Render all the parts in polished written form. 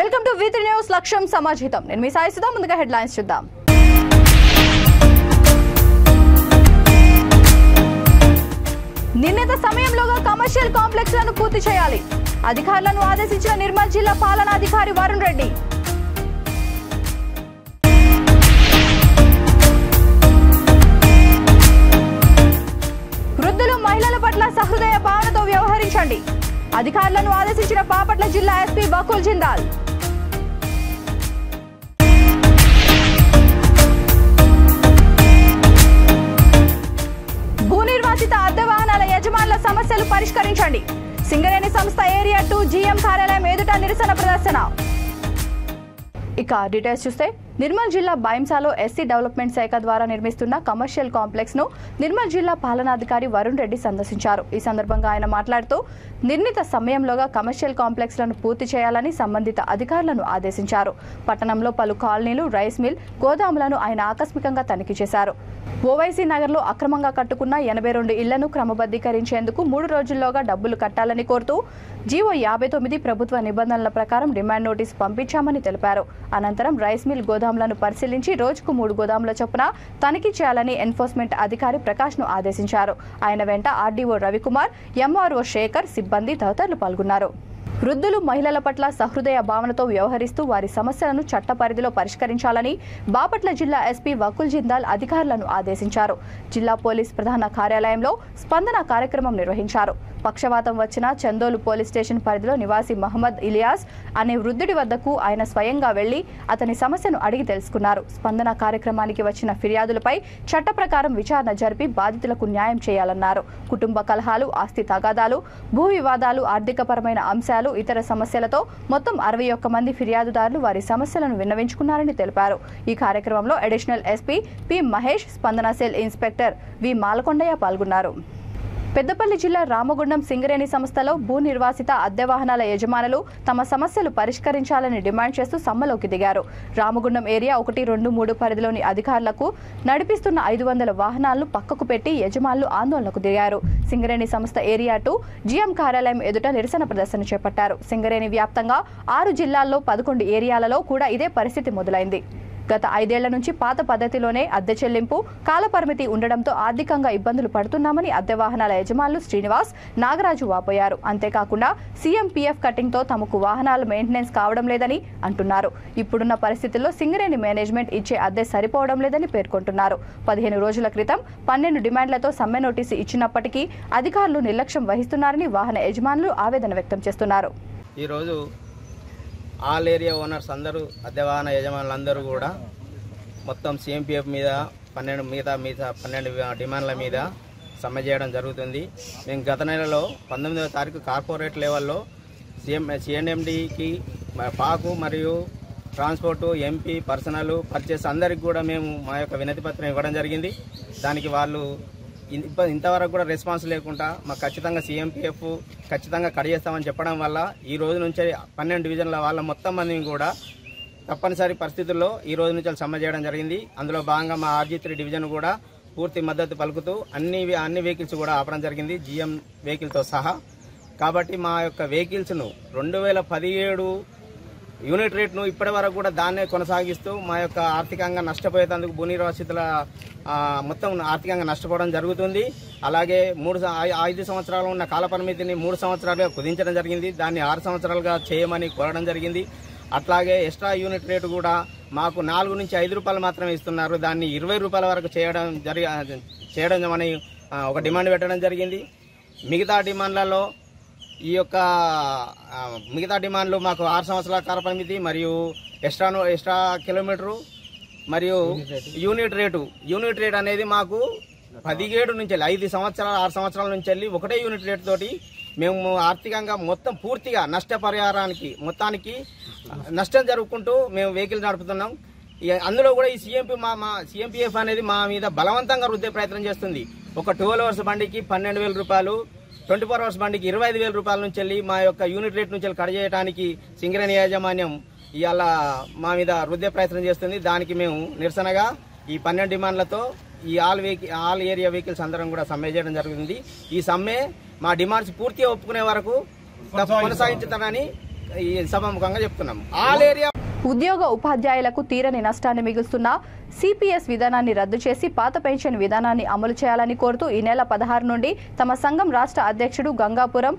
Welcome to V3 news లక్ష్యం సమాజితం. నేను మీ సాయి సుధా. ముందుగా హెడ్లైన్స్ చూద్దాం. నిర్ణీత సమయంలోగా కమర్షియల్ కాంప్లెక్స్ లను పూర్తి చేయాలి. అధికారులను ఆదేశించిన నిర్మల్ జిల్లా పాలనాధికారి వరుణ్ రెడ్డి. వృద్ధులు మహిళల పట్ల సహృదయ భావనతో వ్యవహరించండి. అధికారులను ఆదేశించిన బాపట్ల జిల్లా ఎస్పీ బకుల్ జిందాల్. భూనిర్వాసిత అద్దె వాహనాల యజమానుల సమస్యలు పరిష్కరించండి. సింగరేణి సంస్థ ఏరియా 2 జీఎం కార్యాలయం ఎదుట నిరసన ప్రదర్శన. ఇక డీటెయిల్స్ చూస్తే నిర్మల్ జిల్లా బైంసాలో ఎస్సీ డెవలప్మెంట్ శాఖ ద్వారా నిర్మిస్తున్న కమర్షియల్ కాంప్లెక్స్ ను నిర్మల్ జిల్లా పాలనాధికారి వరుణ్ రెడ్డి సందర్శించారు. ఈ సందర్భంగా ఆయన మాట్లాడుతూ నిర్ణీత సమయంలోగా కమర్షియల్ కాంప్లెక్స్ లను పూర్తి చేయాలని సంబంధిత అధికారులను ఆదేశించారు. పట్టణంలో పలు కాలనీలు, రైస్ మిల్, గోదాములను ఆయన ఆకస్మికంగా తనిఖీ చేశారు. ఓవైసీ నగర్లో అక్రమంగా కట్టుకున్న 82 ఇళ్లను క్రమబద్ధీకరించేందుకు 3 రోజుల్లోగా డబ్బులు కట్టాలని కోరుతూ జీవో 59 ప్రభుత్వ నిబంధనల ప్రకారం డిమాండ్ నోటీసు పంపించామని తెలిపారు. అనంతరం రైస్ మిల్, గోదాములను పరిశీలించి రోజుకు 3 గోదాముల చొప్పున తనిఖీ చేయాలని ఎన్ఫోర్స్మెంట్ అధికారి ప్రకాష్ ను ఆదేశించారు. ఆయన వెంట ఆర్డీఓ రవికుమార్, ఎంఆర్ఓ శేఖర్, సిబ్బంది తదితరులు పాల్గొన్నారు. వృద్ధులు మహిళల పట్ల సహృదయ భావనతో వ్యవహరిస్తూ వారి సమస్యలను చట్ట పరిధిలో పరిష్కరించాలని బాపట్ల జిల్లా ఎస్పీ బకుల్ జిందాల్ అధికారులను ఆదేశించారు. జిల్లా పోలీస్ ప్రధాన కార్యాలయంలో స్పందన కార్యక్రమం నిర్వహించారు. పక్షవాతం వచ్చిన చందోలు పోలీస్ స్టేషన్ పరిధిలో నివాసి మహమ్మద్ ఇలియాస్ అనే వృద్ధుడి వద్దకు ఆయన స్వయంగా వెళ్లి అతని సమస్యను అడిగి తెలుసుకున్నారు. స్పందన కార్యక్రమానికి వచ్చిన ఫిర్యాదులపై చట్ట ప్రకారం విచారణ జరిపి బాధితులకు న్యాయం చేయాలన్నారు. కుటుంబ కలహాలు, ఆస్తి తగాదాలు, భూ వివాదాలు, ఆర్థికపరమైన అంశాలు, ఇతర సమస్యలతో మొత్తం 61 మంది ఫిర్యాదుదారులు వారి సమస్యలను విన్నవించుకున్నారని తెలిపారు. ఈ కార్యక్రమంలో అడిషనల్ ఎస్పీ పి మహేష్, స్పందన సెల్ ఇన్స్పెక్టర్ వి మాలకొండయ్య పాల్గొన్నారు. పెద్దపల్లి జిల్లా రామగుండం సింగరేణి సంస్థలో భూ నిర్వాసిత అద్దె వాహనాల యజమానులు తమ సమస్యలు పరిష్కరించాలని డిమాండ్ చేస్తూ సమ్మెలోకి దిగారు. రామగుండం ఏరియా 1, 2, 3 పరిధిలోని అధికారులకు నడిపిస్తున్న 500 వాహనాలను పక్కకు పెట్టి యజమానులు ఆందోళనకు దిగారు. సింగరేణి సంస్థ ఏరియా 2 జీఎం కార్యాలయం ఎదుట నిరసన ప్రదర్శన చేపట్టారు. సింగరేణి వ్యాప్తంగా 6 జిల్లాల్లో 11 ఏరియాలలో కూడా ఇదే పరిస్థితి మొదలైంది. గత 5 ఏళ్ల నుంచి పాత పద్ధతిలోనే అద్దె చెల్లింపు, కాలపరిమితి ఉండడంతో ఆర్థికంగా ఇబ్బందులు పడుతున్నామని అద్దె వాహనాల యజమానులు శ్రీనివాస్, నాగరాజు వాపోయారు. అంతేకాకుండా సీఎం పీఎఫ్ కటింగ్తో తమకు వాహనాల మెయింటెనెన్స్ కావడం లేదని అంటున్నారు. ఇప్పుడున్న పరిస్థితుల్లో సింగరేణి మేనేజ్మెంట్ ఇచ్చే అద్దె సరిపోవడం లేదని పేర్కొంటున్నారు. 15 రోజుల క్రితం 12 డిమాండ్లతో సమ్మె నోటీసు ఇచ్చినప్పటికీ అధికారులు నిర్లక్ష్యం వహిస్తున్నారని వాహన యజమానులు ఆవేదన వ్యక్తం చేస్తున్నారు. ఈరోజు ఆల్ ఏరియా ఓనర్స్ అందరూ, అద్దె వాహన యజమానులందరూ కూడా మొత్తం సిఎంపీఎఫ్ మీద 12 డిమాండ్ల మీద సమ్మె చేయడం జరుగుతుంది. మేము గత నెలలో 19వ తారీఖు కార్పొరేట్ లెవెల్లో సిఎన్ఎండికి, పాకు మరియు ట్రాన్స్పోర్టు, ఎంపీ, పర్సనల్, పర్చేస్ అందరికి కూడా మేము మా యొక్క వినతి పత్రం ఇవ్వడం జరిగింది. దానికి వాళ్ళు ఇంతవరకు కూడా రెస్పాన్స్ లేకుండా మాకు ఖచ్చితంగా సిఎంపీఎఫ్ ఖచ్చితంగా కట్ చేస్తామని చెప్పడం వల్ల ఈ రోజు నుంచే 12 డివిజన్ల వాళ్ళ మొత్తం మందిని కూడా తప్పనిసరి పరిస్థితుల్లో ఈ రోజు నుంచి సమ్మె చేయడం జరిగింది. అందులో భాగంగా మా RG3 డివిజన్ కూడా పూర్తి మద్దతు పలుకుతూ అన్ని వెహికల్స్ కూడా ఆపడం జరిగింది, జీఎం వెహికల్తో సహా. కాబట్టి మా యొక్క వెహికల్స్ను 2017 యూనిట్ రేట్ను ఇప్పటి వరకు కూడా దాన్నే కొనసాగిస్తూ మా యొక్క ఆర్థికంగా నష్టపోయేందుకు భూ నిర్వాసితుల మొత్తం ఆర్థికంగా నష్టపోవడం జరుగుతుంది. అలాగే 5 సంవత్సరాలు ఉన్న కాలపరిమితిని 3 సంవత్సరాలుగా కుదించడం జరిగింది. దాన్ని 6 సంవత్సరాలుగా చేయమని కోరడం జరిగింది. అట్లాగే ఎక్స్ట్రా యూనిట్ రేటు కూడా మాకు 4 నుంచి 5 రూపాయలు మాత్రమే ఇస్తున్నారు. దాన్ని 20 రూపాయల వరకు చేయడం అని ఒక డిమాండ్ పెట్టడం జరిగింది. మిగతా డిమాండ్లు మాకు 6 సంవత్సరాల కాలపరిమితి మరియు ఎక్స్ట్రా కిలోమీటరు మరియు యూనిట్ రేట్ అనేది మాకు 17 నుంచి 5 సంవత్సరాలు 6 సంవత్సరాల నుంచి వెళ్ళి ఒకటే యూనిట్ రేట్ తోటి మేము ఆర్థికంగా మొత్తం పూర్తిగా నష్టపరిహారానికి మొత్తానికి నష్టం జరుపుకుంటూ మేము వెహికల్ నడుపుతున్నాం. అందులో కూడా ఈ సిఎంపీఎఫ్ అనేది మా మీద బలవంతంగా రుద్దే ప్రయత్నం చేస్తుంది. ఒక 12 అవర్స్ బండికి 12,000 రూపాయలు, 24 అవర్స్ బండికి 25,000 రూపాయల నుంచి వెళ్ళి మా యొక్క యూనిట్ రేట్ నుంచి కట్ చేయడానికి సింగరేణి యాజమాన్యం ఇవాళ మా మీద రుద్దే ప్రయత్నం చేస్తుంది. దానికి మేము నిరసనగా ఈ 12 డిమాండ్లతో ఈ ఆల్ ఏరియా వెహికల్స్ అందరం కూడా సమ్మె చేయడం జరుగుతుంది. ఈ సమ్మె మా డిమాండ్స్ పూర్తిగా ఒప్పుకునే వరకు కొనసాగించుతానని ఈ సభాముఖంగా చెప్తున్నాం. ఆల్ ఏరియా ఉద్యోగ ఉపాధ్యాయులకు తీరని నష్టాన్ని మిగులుస్తున్న సిపిఎస్ విధానాన్ని రద్దు చేసి పాత పెన్షన్ విధానాన్ని అమలు చేయాలని కోరుతూ ఈ నెల 16 నుండి తమ సంఘం రాష్ట్ర అధ్యక్షుడు గంగాపురం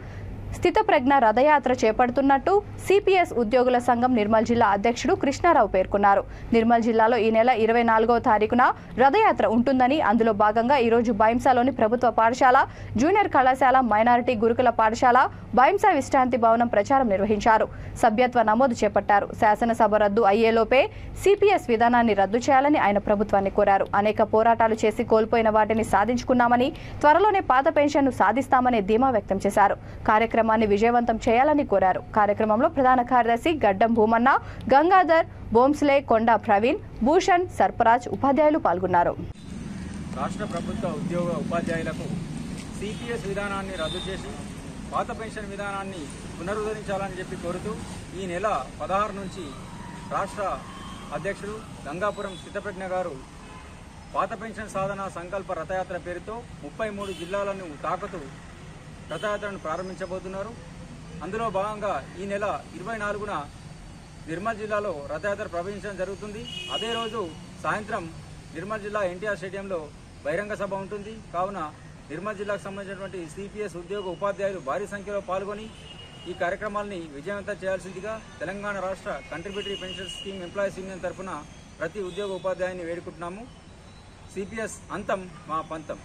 స్థితప్రజ్ఞ రథయాత్ర చేపడుతున్నట్టు సిపిఎస్ ఉద్యోగుల సంఘం నిర్మల్ జిల్లా అధ్యక్షుడు కృష్ణారావు పేర్కొన్నారు. నిర్మల్ జిల్లాలో ఈ నెల 24వ తారీఖున రథయాత్ర ఉంటుందని, అందులో భాగంగా ఈరోజు బైంసాలోని ప్రభుత్వ పాఠశాల, జూనియర్ కళాశాల, మైనారిటీ గురుకుల పాఠశాల, బైంసా విశ్రాంతి భవనం ప్రచారం నిర్వహించారు. సభ్యత్వ నమోదు చేపట్టారు. శాసనసభ రద్దు అయ్యేలోపే సిపిఎస్ విధానాన్ని రద్దు చేయాలని ఆయన ప్రభుత్వాన్ని కోరారు. అనేక పోరాటాలు చేసి కోల్పోయిన వాటిని సాధించుకున్నామని, త్వరలోనే పాత పెన్షన్ను సాధిస్తామని ధీమా వ్యక్తం చేశారు. కార్యక్రమాన్ని విజయవంతం చేయాలని కోరారు. కార్యక్రమంలో ప్రధాన కార్యదర్శి గడ్డం భూమన్న, గంగాధర్, బోంస్లే, కొండా ప్రవీణ్, భూషణ్, సర్పరాజ్ ఉపాధ్యాయులు పాల్గొన్నారు. రాష్ట్ర ప్రభుత్వ ఉద్యోగ ఉపాధ్యాయులకు సిపిఎస్ విధానాన్ని రద్దు చేసి పాత పెన్షన్ విధానాన్ని పునరుద్ధరించాలని చెప్పి కోరుతూ ఈ నెల 16 నుంచి రాష్ట్ర అధ్యక్షుడు గంగాపురం స్థితప్రజ్ఞ గారు పాత పెన్షన్ సాధన సంకల్ప రథయాత్ర పేరుతో 33 జిల్లాలను తాకుతూ రథయాత్రను ప్రారంభించబోతున్నారు. అందులో భాగంగా ఈ నెల 24న నిర్మల్ జిల్లాలో రథయాత్ర ప్రవేశించడం జరుగుతుంది. అదే రోజు సాయంత్రం నిర్మల్ జిల్లా ఎన్టీఆర్ స్టేడియంలో బహిరంగ సభ ఉంటుంది. కావున నిర్మల్ జిల్లాకు సంబంధించినటువంటి సిపిఎస్ ఉద్యోగ ఉపాధ్యాయులు భారీ సంఖ్యలో పాల్గొని ఈ కార్యక్రమాల్ని విజయవంతం చేయాల్సిందిగా తెలంగాణ రాష్ట్ర contributory pension scheme employees union తరఫున ప్రతి ఉద్యోగ ఉపాధ్యాయుని వేడుకుంటున్నాము. సిపిఎస్ అంతం మా పంతం.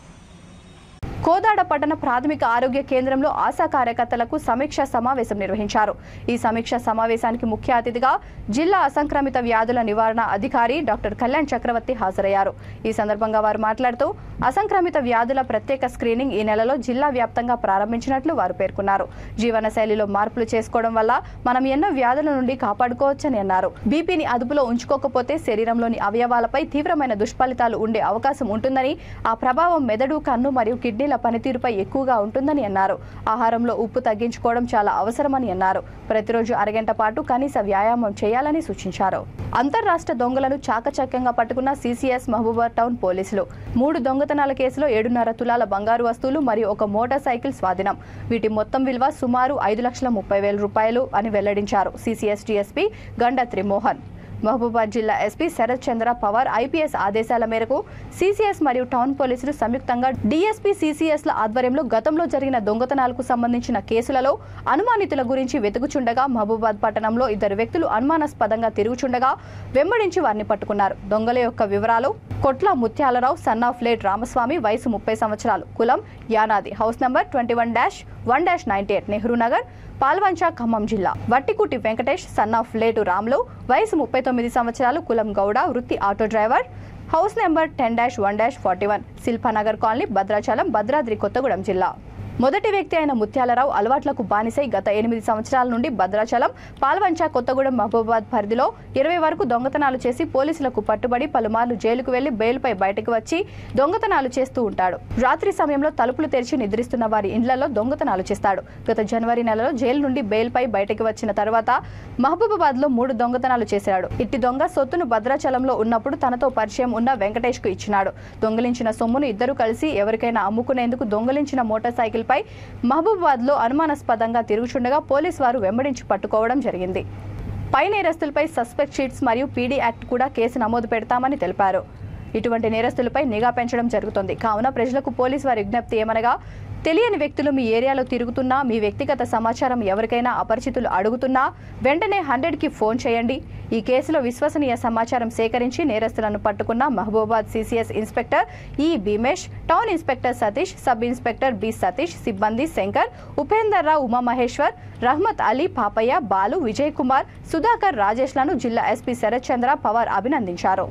కోదాడ పట్టణ ప్రాథమిక ఆరోగ్య కేంద్రంలో ఆశా కార్యకర్తలకు సమీక్ష సమావేశం నిర్వహించారు. ఈ సమీక్ష సమావేశానికి ముఖ్య అతిథిగా జిల్లా అసంక్రమిత వ్యాధుల నివారణ అధికారి డాక్టర్ కళ్యాణ్ చక్రవర్తి హాజరయ్యారు. ఈ సందర్భంగా వారు మాట్లాడుతూ అసంక్రమిత వ్యాధుల ప్రత్యేక స్క్రీనింగ్ ఈ నెలలో జిల్లా వ్యాప్తంగా ప్రారంభించినట్లు వారు పేర్కొన్నారు. జీవనశైలిలో మార్పులు చేసుకోవడం వల్ల మనం ఎన్నో వ్యాధుల నుండి కాపాడుకోవచ్చని అన్నారు. బీపీని అదుపులో ఉంచుకోకపోతే శరీరంలోని అవయవాలపై తీవ్రమైన దుష్ఫలితాలు ఉండే అవకాశం ఉంటుందని, ఆ ప్రభావం మెదడు, కన్ను మరియు కిడ్నీ పనితీరుపై ఎక్కువగా ఉంటుందని అన్నారు. ఆహారంలో ఉప్పు తగ్గించుకోవడం చాలా అవసరమని అన్నారు. ప్రతిరోజు అరగంట పాటు కనీస వ్యాయామం చేయాలని సూచించారు. అంతర్రాష్ట్ర దొంగలను చాకచక్యంగా పట్టుకున్న సిసిఎస్ మహబూబాబాద్ టౌన్ పోలీసులు 3 దొంగతనాల కేసులో 7.5 తులాల బంగారు వస్తువులు మరియు ఒక మోటార్ సైకిల్ స్వాధీనం. వీటి మొత్తం విలువ సుమారు 5,30,000 రూపాయలు అని వెల్లడించారు సిసిఎస్ డిఎస్పీ గండ త్రిమోహన్. మహబూబాబాద్ జిల్లా ఎస్పీ శరత్ చంద్ర పవార్ ఐపీఎస్ ఆదేశాల మేరకు సిసిఎస్ మరియు టౌన్ పోలీసులు సంయుక్తంగా డిఎస్పీ సిసిఎస్ల ఆధ్వర్యంలో గతంలో జరిగిన దొంగతనాలకు సంబంధించిన కేసులలో అనుమానితుల గురించి వెతుకుచుండగా మహబూబాబాద్ పట్టణంలో 2 వ్యక్తులు అనుమానాస్పదంగా తిరుగుచుండగా వెంబడించి వారిని పట్టుకున్నారు. దొంగల యొక్క వివరాలు: Kotla Muthyalarao, son of late Ramaswamy, వయసు 30 సంవత్సరాలు, కులం యానాది, హౌస్ నంబర్ 21-1-98, నెహ్రూ నగర్, పాల్వంచ, ఖమ్మం జిల్లా. Vattikuti Venkatesh, son of late Ramulu, వయసు 39 సంవత్సరాలు, కులం గౌడ, వృత్తి auto driver, house number 10-1-41, Shilpanagar colony, Bhadrachalam, Bhadradri Kothagudem జిల్లా. మొదటి వ్యక్తి అయిన ముత్యాలరావు అలవాట్లకు బానిసై గత 8 సంవత్సరాల నుండి భద్రాచలం, పాల్వంచ, కొత్తగూడెం, మహబూబాబాద్ పరిధిలో 20 వరకు దొంగతనాలు చేసి పోలీసులకు పట్టుబడి పలుమార్లు జైలుకు వెళ్లి బెయిల్పై బయటకు వచ్చి దొంగతనాలు చేస్తూ ఉంటాడు. రాత్రి సమయంలో తలుపులు తెరిచి నిద్రిస్తున్న వారి ఇండ్లలో దొంగతనాలు చేస్తాడు. గత జనవరి నెలలో జైలు నుండి బెయిల్పై బయటకు వచ్చిన తర్వాత మహబూబాబాద్ లో 3 దొంగతనాలు చేశాడు. ఇట్టి దొంగ సొత్తును భద్రాచలంలో ఉన్నప్పుడు తనతో పరిచయం ఉన్న వెంకటేష్ కు ఇచ్చినాడు. దొంగలించిన సొమ్మును ఇద్దరు కలిసి ఎవరికైనా అమ్ముకునేందుకు దొంగలించిన మోటార్ సైకిల్ పై మహబూబాబాద్ లో అనుమానాస్పదంగా తిరుగుచుండగా పోలీసు వారు వెంబడించి పట్టుకోవడం జరిగింది. పై నేరస్తులపై సస్పెక్ట్ షీట్స్ మరియు పీడీ యాక్ట్ కూడా కేసు నమోదు పెడతామని తెలిపారు. ఇటువంటి నేరస్తులపై నిఘా పెంచడం జరుగుతుంది. కావున ప్రజలకు పోలీసు వారి విజ్ఞప్తి ఏమనగా, తెలియని వ్యక్తులు మీ ఏరియాలో తిరుగుతున్నా, మీ వ్యక్తిగత సమాచారం ఎవరికైనా అపరిచితులు అడుగుతున్నా వెంటనే 100కి ఫోన్ చేయండి. ఈ కేసులో విశ్వసనీయ సమాచారం సేకరించి నేరస్తులను పట్టుకున్న Mahabubabad CCS inspector E Bhimesh, town inspector Satish, sub inspector B Satish, సిబ్బంది శంకర్, ఉపేందర్ రావు, ఉమామహేశ్వర్, రహ్మత్ అలీ, పాపయ్య, బాలు, విజయ్ కుమార్, సుధాకర్, రాజేష్లను జిల్లా ఎస్పీ శరత్ చంద్ర పవార్ అభినందించారు.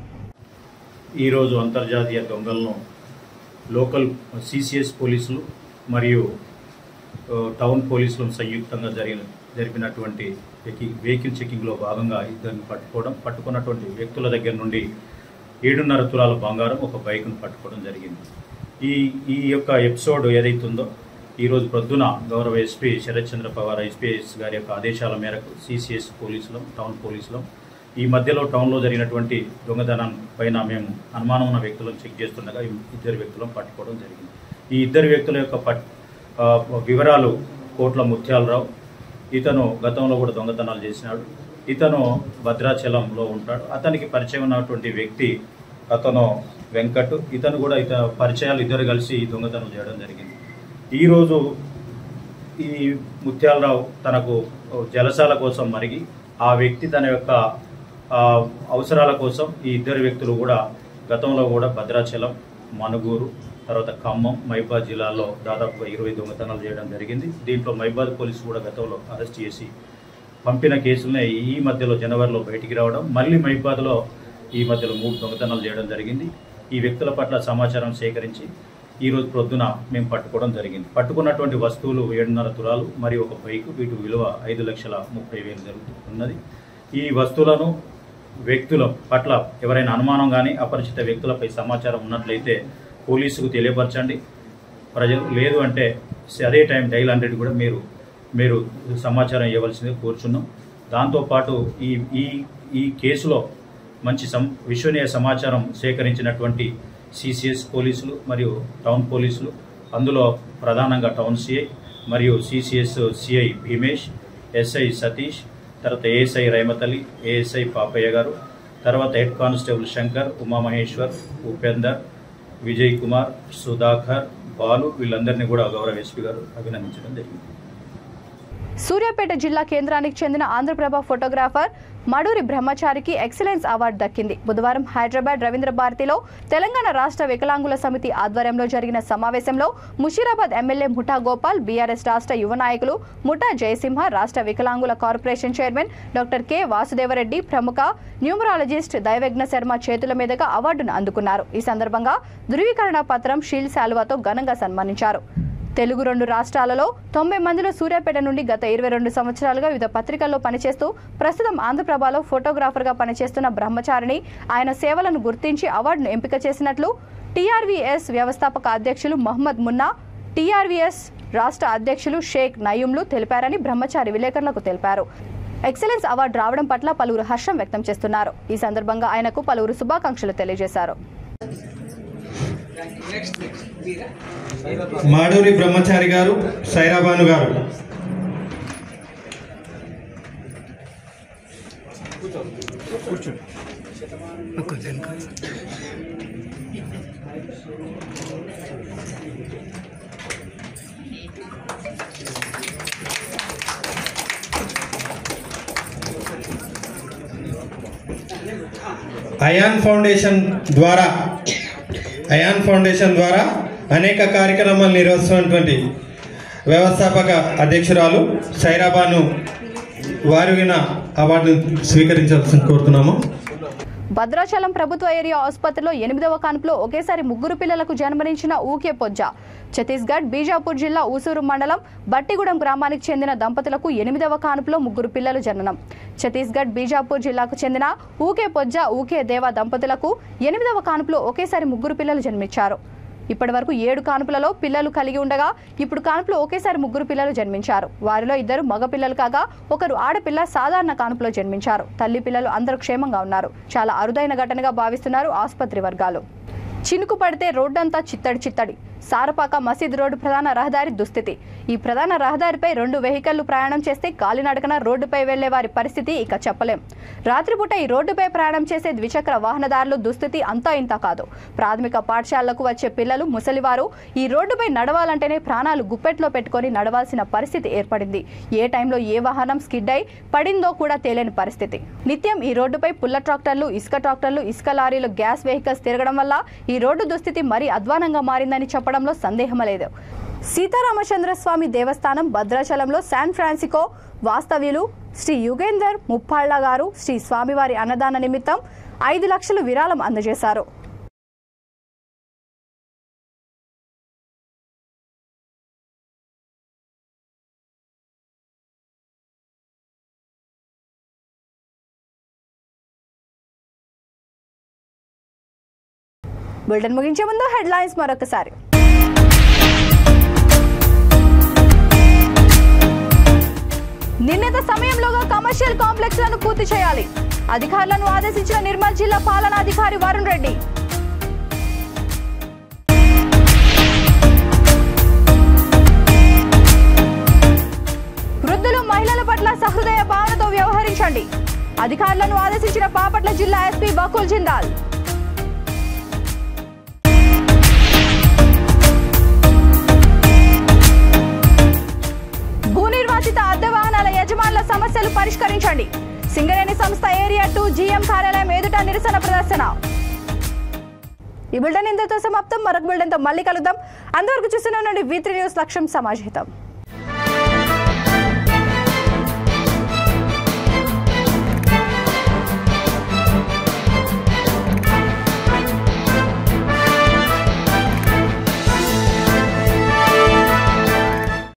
ఈరోజు అంతర్జాతీయ దొంగలను లోకల్ సిసిఎస్ పోలీసులు మరియు టౌన్ పోలీసులను సంయుక్తంగా జరిపినటువంటి వెహికల్ చెకింగ్లో భాగంగా ఇద్దరిని పట్టుకున్నటువంటి వ్యక్తుల దగ్గర నుండి 7.5 తులాల బంగారం, ఒక బైక్ను పట్టుకోవడం జరిగింది. ఈ యొక్క ఎపిసోడ్ ఏదైతుందో ఈరోజు ప్రొద్దున గౌరవ ఎస్పీ శరత్ చంద్ర పవార్ ఐపీఎస్ గారి యొక్క ఆదేశాల మేరకు సిసిఎస్ పోలీసులం, టౌన్ పోలీసులం ఈ మధ్యలో టౌన్లో జరిగినటువంటి దొంగతనం పైన మేము అనుమానం ఉన్న వ్యక్తులను చెక్ చేస్తుండగా 2 వ్యక్తులను పట్టుకోవడం జరిగింది. ఈ 2 వ్యక్తుల యొక్క వివరాలు: కోట్ల ముత్యాలరావు, ఇతను గతంలో కూడా దొంగతనాలు చేసినాడు. ఇతను భద్రాచలంలో ఉంటాడు. అతనికి పరిచయం ఉన్నటువంటి వ్యక్తి అతను వెంకట్. ఇతను కూడా పరిచయాలు ఇద్దరు కలిసి దొంగతనం చేయడం జరిగింది. ఈరోజు ఈ ముత్యాలరావు తనకు జలసాల కోసం మరిగి ఆ వ్యక్తి తన యొక్క అవసరాల కోసం ఈ ఇద్దరు వ్యక్తులు కూడా గతంలో కూడా భద్రాచలం, మనుగూరు, తర్వాత ఖమ్మం, మైబాద్ జిల్లాల్లో దాదాపుగా 20 దొంగతనాలు చేయడం జరిగింది. దీంట్లో మైబాద్ పోలీసు కూడా గతంలో అరెస్ట్ చేసి పంపిన కేసులనే ఈ మధ్యలో జనవరిలో బయటికి రావడం, మళ్ళీ మైబాద్లో ఈ మధ్యలో 3 దొంగతనాలు చేయడం జరిగింది. ఈ వ్యక్తుల పట్ల సమాచారం సేకరించి ఈరోజు ప్రొద్దున మేము పట్టుకోవడం జరిగింది. పట్టుకున్నటువంటి వస్తువులు 7.5 తులాలు మరియు ఒక బైకు, వీటి విలువ 5,30,000 జరుగుతున్నది. ఈ వస్తువులను వ్యక్తుల పట్ల ఎవరైనా అనుమానం కానీ అపరిచిత వ్యక్తులపై సమాచారం ఉన్నట్లయితే పోలీసుకు తెలియపరచండి. ప్రజలు లేదు అంటే అదే టైం డైల్ 100 కూడా మీరు సమాచారం ఇవ్వవలసింది కోరుచున్నాం. దాంతోపాటు ఈ కేసులో మంచి విశ్వనీయ సమాచారం సేకరించినటువంటి సిసిఎస్ పోలీసులు మరియు టౌన్ పోలీసులు, అందులో ప్రధానంగా టౌన్ సిఐ మరియు CCS CI Bhimesh, SI Satish, తర్వాత ఏఎస్ఐ రైమతలి, ఏఎస్ఐ పాపయ్య గారు, తర్వాత హెడ్ కానిస్టేబుల్ శంకర్, ఉమామహేశ్వర్, ఉపేందర్, విజయ్ కుమార్, సుధాకర్, బాలు, వీళ్ళందరినీ కూడా గౌరవ ఎస్పీ గారు అభినందించడం జరిగింది. సూర్యాపేట జిల్లా కేంద్రానికి చెందిన ఆంధ్రప్రభ ఫోటోగ్రాఫర్ మడూరి బ్రహ్మచారికి ఎక్సలెన్స్ అవార్డు దక్కింది. బుధవారం హైదరాబాద్ రవీంద్ర భారతిలో తెలంగాణ రాష్ట్ర వికలాంగుల సమితి ఆధ్వర్యంలో జరిగిన సమావేశంలో ముషీరాబాద్ ఎమ్మెల్యే ముఠా గోపాల్, బీఆర్ఎస్ రాష్ట్ర యువ నాయకులు ముఠా జయసింహ, రాష్ట్ర వికలాంగుల corporation chairman doctor K Vasudeva Reddy, ప్రముఖ న్యూమరాలజిస్ట్ దైవజ్ఞ శర్మ చేతుల మీదుగా అవార్డును అందుకున్నారు. ఈ సందర్భంగా ధృవీకరణ పత్రం, షీల్డ్ శాలువాతో ఘనంగా సన్మానించారు. తెలుగు 2 రాష్ట్రాలలో 90 మందిలో సూర్యాపేట నుండి గత 22 సంవత్సరాలుగా వివిధ పత్రికల్లో పనిచేస్తూ ప్రస్తుతం ఆంధ్రప్రభలో ఫోటోగ్రాఫర్గా పనిచేస్తున్న బ్రహ్మచారిని ఆయన సేవలను గుర్తించి అవార్డును ఎంపిక చేసినట్లు టీఆర్వీఎస్ వ్యవస్థాపక అధ్యక్షులు మహమ్మద్ మున్నా, టీఆర్వీఎస్ రాష్ట్ర అధ్యక్షులు షేక్ నయూంలు తెలిపారని బ్రహ్మచారి విలేకరులకు తెలిపారు. ఎక్సలెన్స్ అవార్డు రావడం పట్ల పలువురు హర్షం వ్యక్తం చేస్తున్నారు. ఈ సందర్భంగా ఆయనకు పలువురు శుభాకాంక్షలు తెలియజేశారు. మాడూరి బ్రహ్మచారి గారు, సైరాబాను గారు. అయాన్ ఫౌండేషన్ ద్వారా అనేక కార్యక్రమాలు నిర్వహిస్తున్నటువంటి వ్యవస్థాపక అధ్యక్షురాలు సైరాబాను వారిన అవార్డు స్వీకరించాల్సి కోరుతున్నాము. భద్రాచలం ప్రభుత్వ ఏరియా ఆసుపత్రిలో 8వ కాన్పులో ఒకేసారి 3 పిల్లలకు జన్మనించిన ఊకే పొజ్జా. ఛత్తీస్గఢ్ బీజాపూర్ జిల్లా ఊసూరు మండలం బట్టిగూడెం గ్రామానికి చెందిన దంపతులకు 8వ కాన్పులో 3 పిల్లలు జననం. ఛత్తీస్గఢ్ బీజాపూర్ జిల్లాకు చెందిన ఊకే పొజ్జా, ఊకే దేవా దంపతులకు 8వ కాన్పులో ఒకేసారి 3 పిల్లలు జన్మించారు. ఇప్పటి వరకు 7 కాన్పులలో పిల్లలు కలిగి ఉండగా ఇప్పుడు కాన్పులో ఒకేసారి 3 పిల్లలు జన్మించారు. వారిలో 2 మగ పిల్లలు కాగా ఒకరు ఆడపిల్ల సాధారణ కాన్పులో జన్మించారు. తల్లి పిల్లలు అందరూ క్షేమంగా ఉన్నారు. చాలా అరుదైన ఘటనగా భావిస్తున్నారు ఆసుపత్రి వర్గాలు. చినుకు పడితే రోడ్డంతా చిత్తడి. సారపాక మసీద్ రోడ్డు ప్రధాన రహదారి దుస్థితి. ఈ ప్రధాన రహదారిపై 2 వెహికల్లు ప్రయాణం చేస్తే కాలినడకన రోడ్డుపై వెళ్లే వారి పరిస్థితి ఇక చెప్పలేం. రాత్రిపూట ఈ రోడ్డుపై ప్రయాణం చేసే ద్విచక్ర వాహనదారులు దుస్థితి అంతా ఇంత కాదు. ప్రాథమిక పాఠశాలలకు వచ్చే పిల్లలు, ముసలివారు ఈ రోడ్డుపై నడవాలంటేనే ప్రాణాలు గుప్పెట్లో పెట్టుకొని నడవాల్సిన పరిస్థితి ఏర్పడింది. ఏ టైంలో ఏ వాహనం స్కిడ్ అయి పడిందో కూడా తేలేని పరిస్థితి. నిత్యం ఈ రోడ్డుపై పుల్ల ట్రాక్టర్లు, ఇసుక లారీలు, గ్యాస్ వెహికల్స్ తిరగడం వల్ల ఈ రోడ్డు దుస్థితి మరీ అధ్వానంగా మారిందని చెప్పడంలో సందేహం లేదు. సీతారామచంద్ర స్వామి దేవస్థానం భద్రాచలంలో శాన్ ఫ్రాన్సిస్కో వాస్తవ్యులు శ్రీ యుగేందర్ ముప్పాళ్ల గారు శ్రీ స్వామివారి అన్నదాన నిమిత్తం 5 లక్షలు విరాళం అందజేశారు. బులెటిన్ ముగించే ముందు హెడ్లైన్స్ మరొకసారి. నిర్ణీత సమయంలోగా కమర్షియల్ కాంప్లెక్స్లను పూర్తి చేయాలి. అధికారులను ఆదేశించిన నిర్మల్ జిల్లా పాలనాధికారి వరుణ్ రెడ్డి. వృద్ధులు, మహిళల పట్ల సహృదయ భావనతో వ్యవహరించండి. అధికారులను ఆదేశించిన బాపట్ల జిల్లా ఎస్పీ బకుల్ జిందాల్. భూనిర్వాసిత అద్దె వాహనాల యజమానుల సమస్యలు పరిష్కరించండి. సింగరేణి సంస్థ ఏరియా 2 జీఎం కార్యాలయం ఎదుట నిరసన ప్రదర్శన. ఈ బులెటిన్ ఇంతతో సమాప్తం. మరొక బులెటిన్తో మళ్ళీ కలుద్దాం. అంతవరకు చూస్తూనే ఉండండి V3 న్యూస్. లక్ష్యం సమాజహితం.